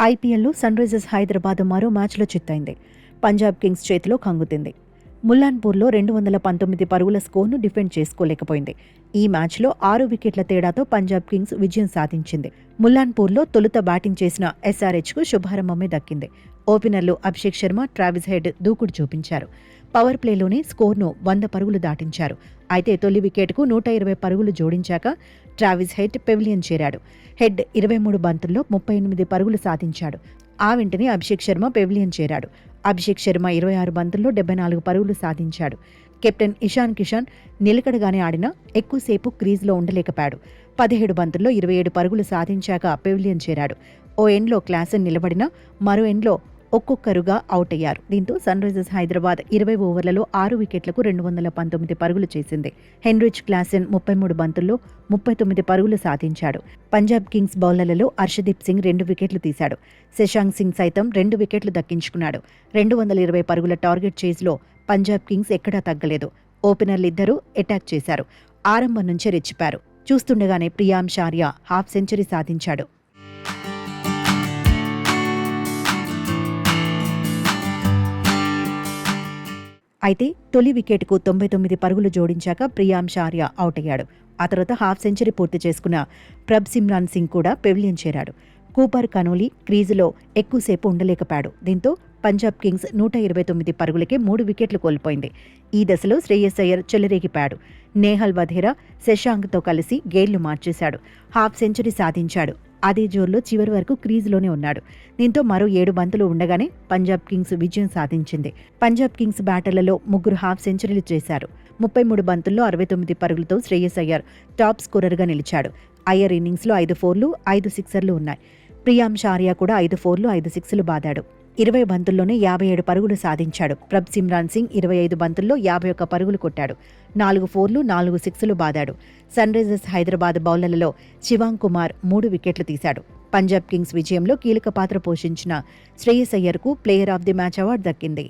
ఐపీఎల్లో sun Risers Hyderabad మరో మ్యాచ్లో చిత్తైంది. పంజాబ్ కింగ్స్ చేతిలో కంగుతింది. ముల్లాన్పూర్లో 219 పరుగుల స్కోర్ను డిఫెండ్ చేసుకోలేకపోయింది. ఈ మ్యాచ్లో 6 వికెట్ల తేడాతో పంజాబ్ కింగ్స్ విజయం సాధించింది. ముల్లాన్పూర్లో తొలుత బ్యాటింగ్ చేసిన ఎస్ఆర్హెచ్కు శుభారంభమే దక్కింది. ఓపెనర్లు అభిషేక్ శర్మ, ట్రావిస్ హెడ్ దూకుడు చూపించారు. పవర్ ప్లేలోనే స్కోర్ను 100 పరుగులు దాటించారు. అయితే తొలి వికెట్కు 120 పరుగులు జోడించాక ట్రావిస్ హెడ్ పెవిలియన్ చేరాడు. హెడ్ 23 బంతుల్లో 38 పరుగులు సాధించాడు. ఆ వెంటనే అభిషేక్ శర్మ పెవిలియన్ చేరాడు. అభిషేక్ శర్మ 26 బంతుల్లో 74 పరుగులు సాధించాడు. కెప్టెన్ ఇషాన్ కిషన్ నిలకడగానే ఆడినా ఎక్కువసేపు క్రీజ్లో ఉండలేకపోయాడు. 17 బంతుల్లో 27 పరుగులు సాధించాక పెవిలియన్ చేరాడు. ఓ ఎండ్లో క్లాసెన్ నిలబడినా మరో ఎండ్లో ఒక్కొక్కరుగా అవుట్ అయ్యారు. దీంతో సన్ రైజర్స్ హైదరాబాద్ 20 ఓవర్లలో 6 వికెట్లకు 219 పరుగులు చేసింది. హెన్రిచ్ క్లాసెన్ 33 బంతుల్లో 39 పరుగులు సాధించాడు. పంజాబ్ కింగ్స్ బౌలర్లలో హర్షదీప్ సింగ్ 2 వికెట్లు తీశాడు. శశాంక్ సింగ్ సైతం 2 వికెట్లు దక్కించుకున్నాడు. 220 పరుగుల టార్గెట్ చేజ్లో పంజాబ్ కింగ్స్ ఎక్కడా తగ్గలేదు. ఓపెనర్లిద్దరూ అటాక్ చేశారు. ఆరంభం నుంచే రెచ్చిపారు. చూస్తుండగానే ప్రియాంశ్ ఆర్య హాఫ్ సెంచరీ సాధించాడు. అయితే తొలి వికెట్కు 99 పరుగులు జోడించాక ప్రియాంశ్ ఆర్య అవుట్ అయ్యాడు. ఆ తర్వాత హాఫ్ సెంచరీ పూర్తి చేసుకున్న ప్రభ్సిమ్రాన్ సింగ్ కూడా పెవిలియన్ చేరాడు. కూపర్ కనోలీ క్రీజులో ఎక్కువసేపు ఉండలేకపోయాడు. దీంతో పంజాబ్ కింగ్స్ 129 పరుగులకే 3 వికెట్లు కోల్పోయింది. ఈ దశలో శ్రేయస్ అయ్యర్ చెలరేగిపాడు. నేహల్ వధేరా శశాంక్తో కలిసి గేర్లు మార్చేశాడు. హాఫ్ సెంచరీ సాధించాడు. అదే జోరులో చివరి వరకు క్రీజులోనే ఉన్నాడు. దీంతో మరో 7 బంతులు ఉండగానే పంజాబ్ కింగ్స్ విజయం సాధించింది. పంజాబ్ కింగ్స్ బ్యాటర్లలో 3 హాఫ్ సెంచరీలు చేశారు. 33 బంతుల్లో 69 పరుగులతో శ్రేయస్ అయ్యర్ టాప్ స్కోరర్గా నిలిచాడు. అయ్యర్ ఇన్నింగ్స్లో 5 ఫోర్లు 5 సిక్సర్లు ఉన్నాయి. ప్రియాంశ్ ఆర్య కూడా 5 ఫోర్లు 5 సిక్స్లు బాదాడు. 20 బంతుల్లోనే 57 పరుగులు సాధించాడు. ప్రభ్సిమ్రాన్ సింగ్ 25 బంతుల్లో 51 పరుగులు కొట్టాడు. 4 ఫోర్లు 4 సిక్స్లు బాదాడు. సన్ రైజర్స్ హైదరాబాద్ బౌలర్లలో శివాంగ్ కుమార్ 3 వికెట్లు తీశాడు. పంజాబ్ కింగ్స్ విజయంలో కీలక పాత్ర పోషించిన శ్రేయస్ అయ్యర్కు player of the match award దక్కింది.